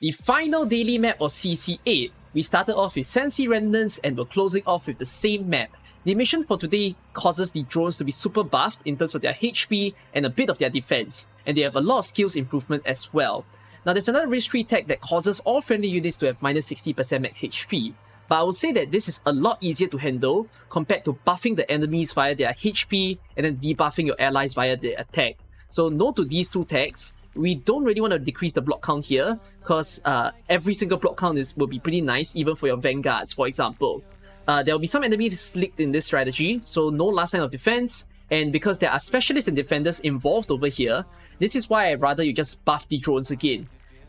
The final daily map of CC8, we started off with Sandsea Remnants and we're closing off with the same map. The mission for today causes the drones to be super buffed in terms of their HP and a bit of their defense, and they have a lot of skills improvement as well. Now there's another risk-free tech that causes all friendly units to have minus 60% max HP, but I would say that this is a lot easier to handle compared to buffing the enemies via their HP and then debuffing your allies via their attack. So no to these two tags. We don't really want to decrease the block count here, because every single block count will be pretty nice, even for your vanguards, for example. There will be some enemies leaked in this strategy, so no last line of defense, and because there are specialists and defenders involved over here, this is why I'd rather you just buff the drones again.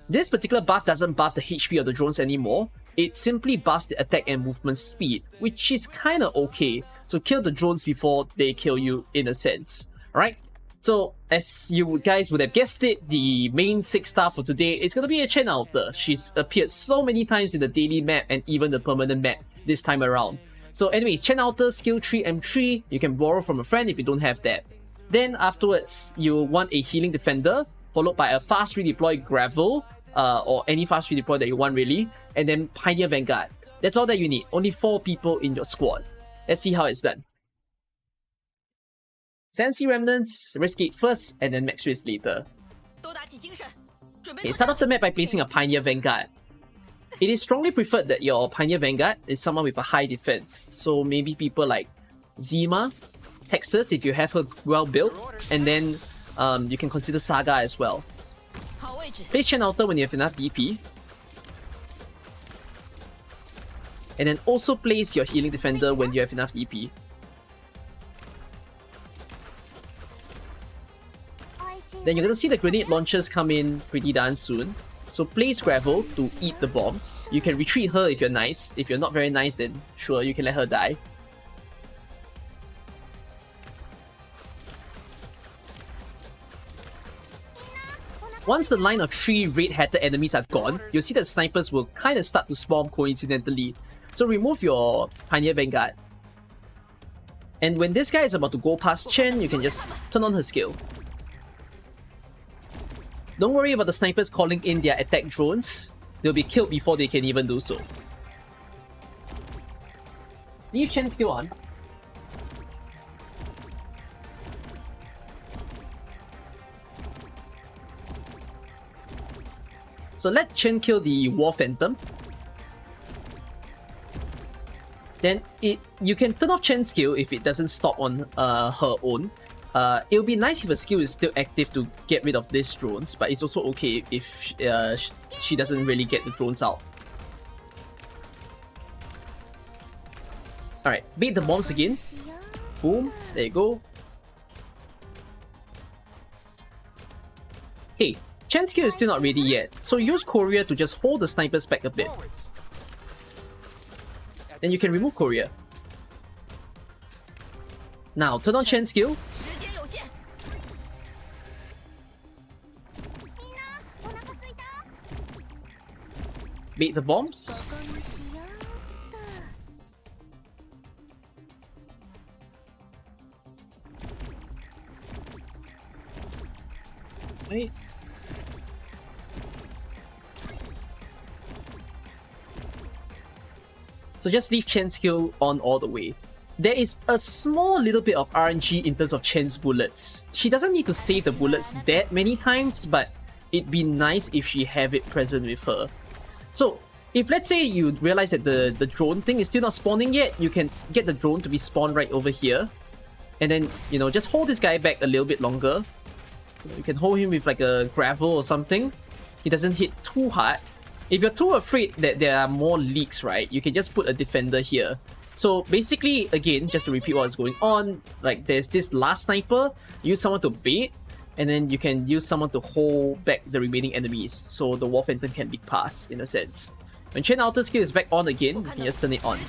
This particular buff doesn't buff the HP of the drones anymore, it simply buffs the attack and movement speed, which is kinda okay, so kill the drones before they kill you in a sense, alright? So, as you guys would have guessed it, the main 6-star for today is going to be a Chen Alter. She's appeared so many times in the daily map and even the permanent map this time around. So anyways, Chen Alter, skill 3 M3, you can borrow from a friend if you don't have that. Then afterwards, you want a healing defender, followed by a fast redeploy gravel, or any fast redeploy that you want really, and then Pioneer Vanguard. That's all that you need, only 4 people in your squad. Let's see how it's done. Sandsea Remnants, risk it first, and then max risk later. Okay, start off the map by placing a Pioneer Vanguard. It is strongly preferred that your Pioneer Vanguard is someone with a high defense, so maybe people like Zima, Texas if you have her well built, and then you can consider Saga as well. Place Chen Alter when you have enough DP. And then also place your healing defender when you have enough DP. Then you're gonna see the grenade launchers come in pretty darn soon. So place gravel to eat the bombs. You can retreat her if you're nice. If you're not very nice, then sure, you can let her die. Once the line of 3 red-hatted enemies are gone, you'll see that snipers will kind of start to spawn coincidentally. So remove your Pioneer Vanguard. And when this guy is about to go past Chen, you can just turn on her skill. Don't worry about the snipers calling in their attack drones. They'll be killed before they can even do so. Leave Chen's skill on. So let Chen kill the War Phantom. Then you can turn off Chen's skill if it doesn't stop on her own. It'll be nice if her skill is still active to get rid of these drones, but it's also okay if she doesn't really get the drones out. Alright, bait the bombs again. Boom, there you go. Hey, Chen's skill is still not ready yet, so use Courier to just hold the snipers back a bit. Then you can remove Courier. Now, turn on Chen's skill. Bait the bombs. Wait. So just leave Chen's skill on all the way. There is a small little bit of RNG in terms of Chen's bullets. She doesn't need to save the bullets that many times, but it'd be nice if she have it present with her. So, if let's say you realize that the drone thing is still not spawning yet, you can get the drone to be spawned right over here. And then, you know, just hold this guy back a little bit longer. You can hold him with like a gravel or something. He doesn't hit too hard. If you're too afraid that there are more leaks, right, you can just put a defender here. So basically, again, just to repeat what's going on, like there's this last sniper, use someone to bait, and then you can use someone to hold back the remaining enemies, so the War Phantom can be passed, in a sense. When Chen Alter skill is back on again, you can just turn it on.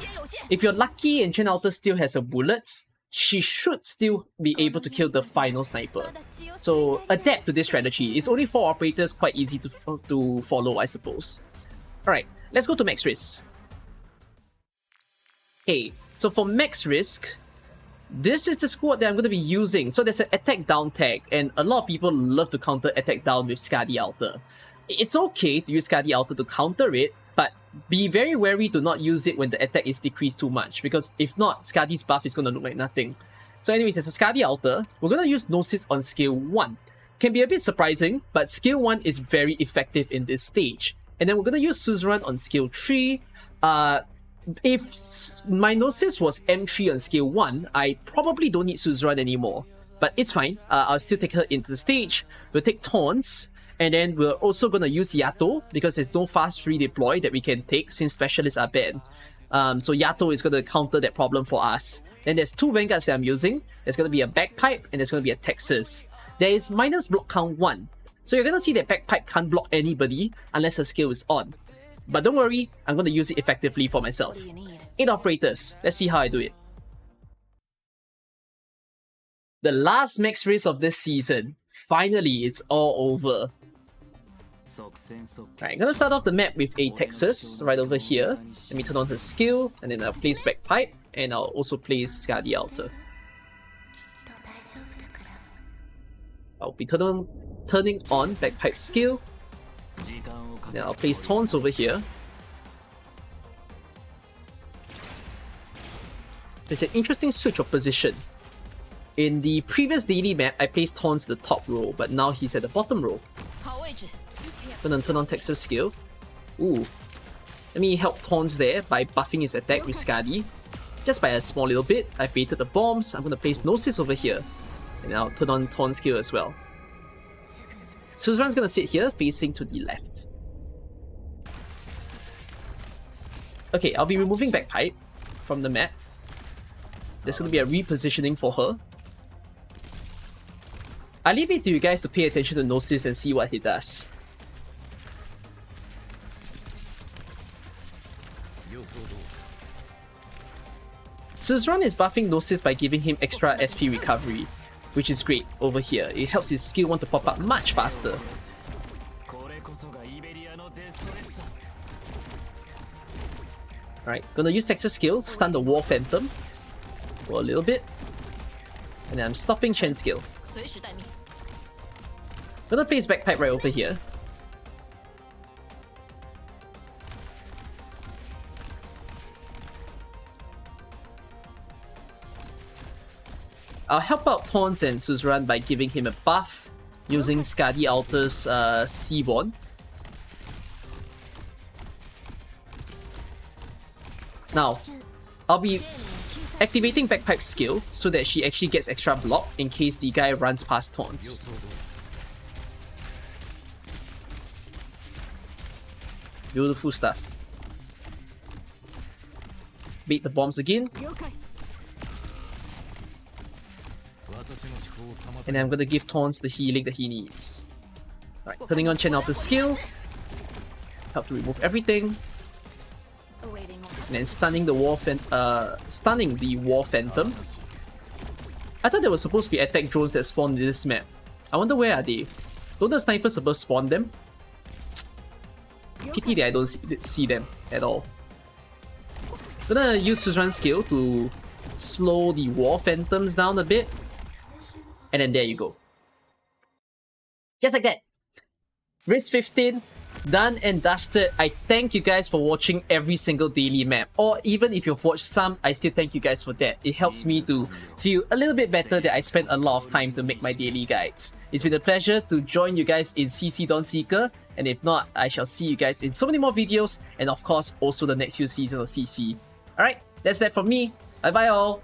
If you're lucky and Chen Alter still has her bullets, she should still be able to kill the final sniper. So adapt to this strategy. It's only 4 operators, quite easy to follow, I suppose. Alright, let's go to max risk. Okay, so for max risk, this is the squad that I'm going to be using. So there's an attack down tag, and a lot of people love to counter attack down with Skadi Alter. It's okay to use Skadi Altar to counter it, but be very wary to not use it when the attack is decreased too much, because if not, Skadi's buff is going to look like nothing. So anyways, as a Skadi Altar, we're going to use Gnosis on skill 1. Can be a bit surprising, but skill 1 is very effective in this stage. And then we're going to use Suzerain on skill 3. If my Gnosis was M3 on skill 1, I probably don't need Suzerain anymore. But it's fine, I'll still take her into the stage. We'll take Taunts, and then we're also going to use Yato, because there's no fast redeploy that we can take since specialists are banned. So Yato is going to counter that problem for us. Then there's 2 Vanguards that I'm using. There's going to be a Bagpipe, and there's going to be a Texas. There is minus block count 1. So you're going to see that Bagpipe can't block anybody unless her skill is on. But don't worry, I'm going to use it effectively for myself. 8 operators. Let's see how I do it. The last max race of this season. Finally, it's all over. Alright, I'm going to start off the map with a Texas right over here. Let me turn on her skill, and then I'll place Bagpipe, and I'll also place Skadi Altar. I'll be turning on Bagpipe skill. Then I'll place Taunts over here. There's an interesting switch of position. In the previous daily map, I placed Taunts to the top row, but now he's at the bottom row. Gonna turn on Texas skill. Ooh. Let me help Taunts there by buffing his attack with Skadi. Just by a small little bit. I baited the bombs. I'm gonna place Gnosis over here. And I'll turn on Taunt skill as well. Suzerain's gonna sit here, facing to the left. Okay, I'll be removing Bagpipe from the map. There's gonna be a repositioning for her. I leave it to you guys to pay attention to Gnosis and see what he does. Suzerain is buffing Gnosis by giving him extra SP recovery, which is great over here. It helps his skill 1 to pop up much faster. Alright, gonna use Texas skill, stun the War Phantom for a little bit. And then I'm stopping Chen skill. Gonna place Bagpipe right over here. I'll help out Taunts and Suzerain by giving him a buff using Skadi Altar's Seaborn. Now, I'll be activating Bagpipe's skill so that she actually gets extra block in case the guy runs past Taunts. Beautiful stuff. Bait the bombs again. And then I'm gonna give Taunts the healing that he needs. Alright, turning on Chen Altar's skill. Help to remove everything. And then stunning the War Phantom. I thought there was supposed to be attack drones that spawned in this map. I wonder where are they? Don't the snipers supposed to spawn them? Pity that I don't see them at all. Gonna use Suzerain's skill to slow the War Phantoms down a bit. And then there you go. Just like that. Race 15, done and dusted. I thank you guys for watching every single daily map. Or even if you've watched some, I still thank you guys for that. It helps me to feel a little bit better that I spent a lot of time to make my daily guides. It's been a pleasure to join you guys in CC Dawnseeker. And if not, I shall see you guys in so many more videos. And of course, also the next few seasons of CC. Alright, that's that from me. Bye bye all.